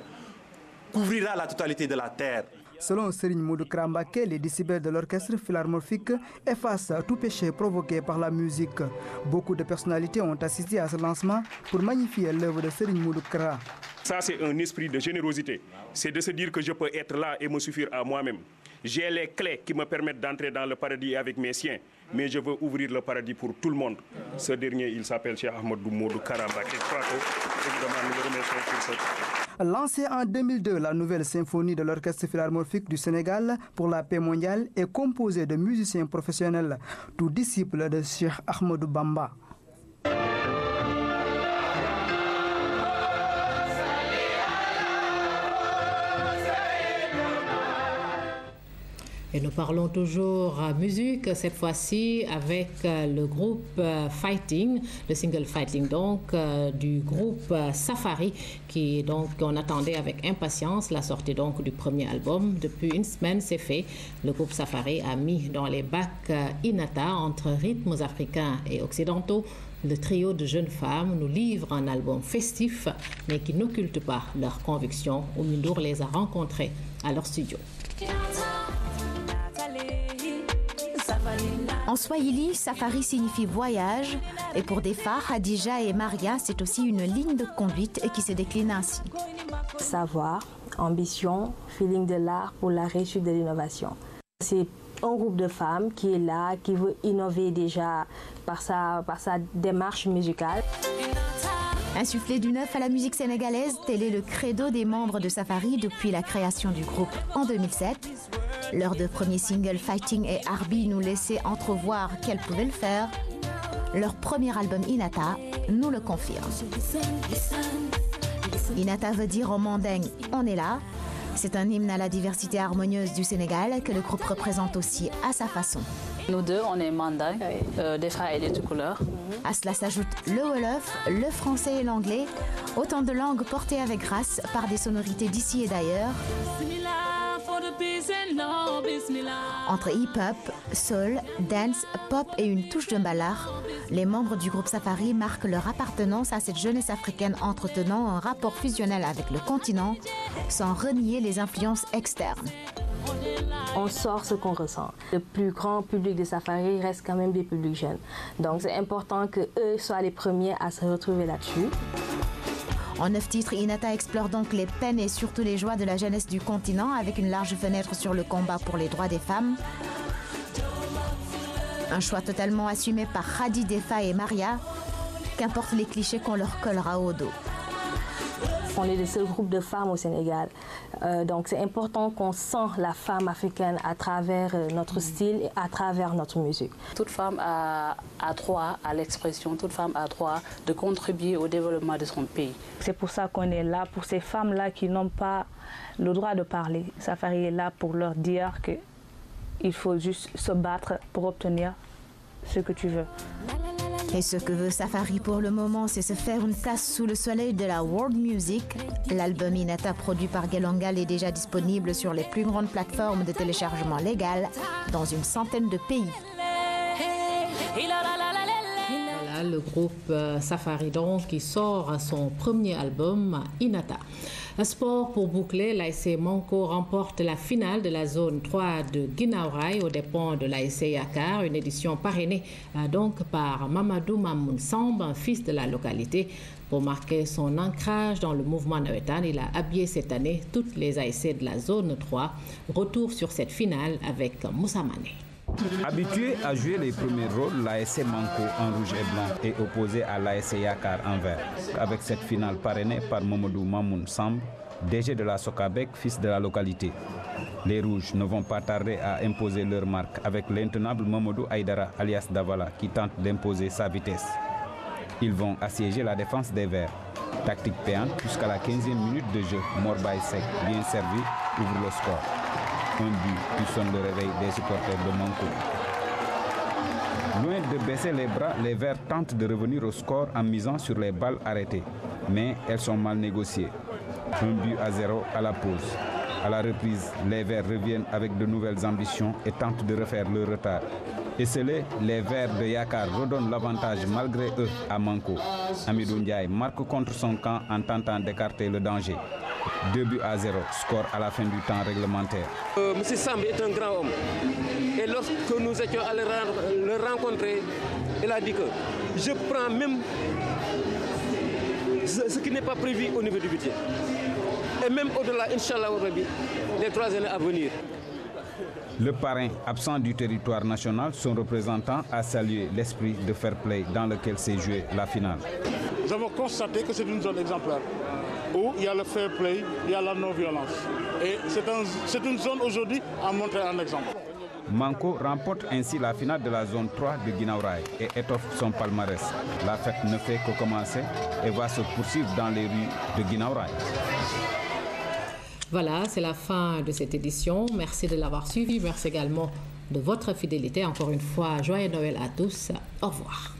couvrira la totalité de la terre. » Selon Serigne Modou Kara Mbacké, les décibels de l'orchestre philharmonique effacent tout péché provoqué par la musique. Beaucoup de personnalités ont assisté à ce lancement pour magnifier l'œuvre de Serigne Modou Kara. Ça, c'est un esprit de générosité. C'est de se dire que je peux être là et me suffire à moi-même. J'ai les clés qui me permettent d'entrer dans le paradis avec mes siens, mais je veux ouvrir le paradis pour tout le monde. Ce dernier, il s'appelle Cheikh Ahmadou Modou Kara Mbacké. Évidemment, nous le remercions pour ça. Lancée en 2002, la nouvelle symphonie de l'Orchestre philharmonique du Sénégal pour la paix mondiale est composée de musiciens professionnels, tous disciples de Cheikh Ahmadou Bamba. Et nous parlons toujours musique, cette fois-ci avec le groupe Fighting, le single Fighting donc du groupe Safari, qui donc on attendait avec impatience la sortie donc du premier album. Depuis une semaine, c'est fait. Le groupe Safari a mis dans les bacs Inata entre rythmes africains et occidentaux. Le trio de jeunes femmes nous livre un album festif, mais qui n'occulte pas leurs convictions. Oumindour les a rencontrés à leur studio. En swahili, Safari signifie voyage, et pour Defa, Hadija et Maria, c'est aussi une ligne de conduite et qui se décline ainsi. Savoir, ambition, feeling de l'art pour la réussite de l'innovation. C'est un groupe de femmes qui est là, qui veut innover déjà par sa démarche musicale. Insuffler du neuf à la musique sénégalaise, tel est le credo des membres de Safari depuis la création du groupe en 2007. Leurs deux premiers singles, Fighting et Arbi, nous laissaient entrevoir qu'elles pouvaient le faire. Leur premier album, Inata, nous le confirme. Inata veut dire en mandingue « on est là ». C'est un hymne à la diversité harmonieuse du Sénégal que le groupe représente aussi à sa façon. Nous deux, on est mandingue, des frères et des tout couleurs. À cela s'ajoute le Wolof, le français et l'anglais, autant de langues portées avec grâce par des sonorités d'ici et d'ailleurs. Entre hip-hop, soul, dance, pop et une touche de ballard, les membres du groupe Safari marquent leur appartenance à cette jeunesse africaine entretenant un rapport fusionnel avec le continent sans renier les influences externes. On sort ce qu'on ressent. Le plus grand public de Safari reste quand même des publics jeunes. Donc c'est important qu'eux soient les premiers à se retrouver là-dessus. En 9 titres, Inata explore donc les peines et surtout les joies de la jeunesse du continent avec une large fenêtre sur le combat pour les droits des femmes. Un choix totalement assumé par Khadi, Defa et Maria, qu'importe les clichés qu'on leur collera au dos. On est le seul groupe de femmes au Sénégal. Donc c'est important qu'on sent la femme africaine à travers notre style et à travers notre musique. Toute femme a droit à l'expression, toute femme a droit de contribuer au développement de son pays. C'est pour ça qu'on est là, pour ces femmes-là qui n'ont pas le droit de parler. Safari est là pour leur dire qu'il faut juste se battre pour obtenir ce que tu veux. Et ce que veut Safari pour le moment, c'est se faire une place sous le soleil de la world music. L'album Inata produit par Gelongal est déjà disponible sur les plus grandes plateformes de téléchargement légal dans une centaine de pays. Voilà le groupe Safari donc qui sort son premier album Inata. Un sport pour boucler, l'ASC Manko remporte la finale de la zone 3 de Guinaw Rail aux dépens de l'ASC Yakar, une édition parrainée donc par Mamadou Mamoun Samb, un fils de la localité. Pour marquer son ancrage dans le mouvement nawetan, il a habillé cette année toutes les ASC de la zone 3. Retour sur cette finale avec Moussa Mané. Habitué à jouer les premiers rôles, l'ASC Manko en rouge et blanc est opposé à l'ASC Yakar en vert. Avec cette finale parrainée par Mamadou Mamoun Samb, DG de la Sokabek, fils de la localité. Les rouges ne vont pas tarder à imposer leur marque avec l'intenable Mamadou Aïdara alias Davala qui tente d'imposer sa vitesse. Ils vont assiéger la défense des verts. Tactique payante jusqu'à la 15e minute de jeu. Morbay Sek, bien servi, ouvre le score. Un but qui sonne le réveil des supporters de Manko. Loin de baisser les bras, les Verts tentent de revenir au score en misant sur les balles arrêtées. Mais elles sont mal négociées. 1-0 à la pause. À la reprise, les Verts reviennent avec de nouvelles ambitions et tentent de refaire leur retard. Esselés, les Verts de Yakar redonnent l'avantage malgré eux à Manko. Amidou Ndiaye marque contre son camp en tentant d'écarter le danger. 2-0, score à la fin du temps réglementaire. Monsieur Samb est un grand homme. Et lorsque nous étions allés le rencontrer, il a dit que je prends même ce qui n'est pas prévu au niveau du budget. Et même au-delà, Inch'Allah, les 3 années à venir. Le parrain, absent du territoire national, son représentant a salué l'esprit de fair play dans lequel s'est jouée la finale. Nous avons constaté que c'est une zone exemplaire où il y a le fair play, il y a la non-violence. Et c'est une zone aujourd'hui à montrer un exemple. Manko remporte ainsi la finale de la zone 3 de Guinaw Rail et étoffe son palmarès. La fête ne fait que commencer et va se poursuivre dans les rues de Guinaw Rail. Voilà, c'est la fin de cette édition. Merci de l'avoir suivi. Merci également de votre fidélité. Encore une fois, joyeux Noël à tous. Au revoir.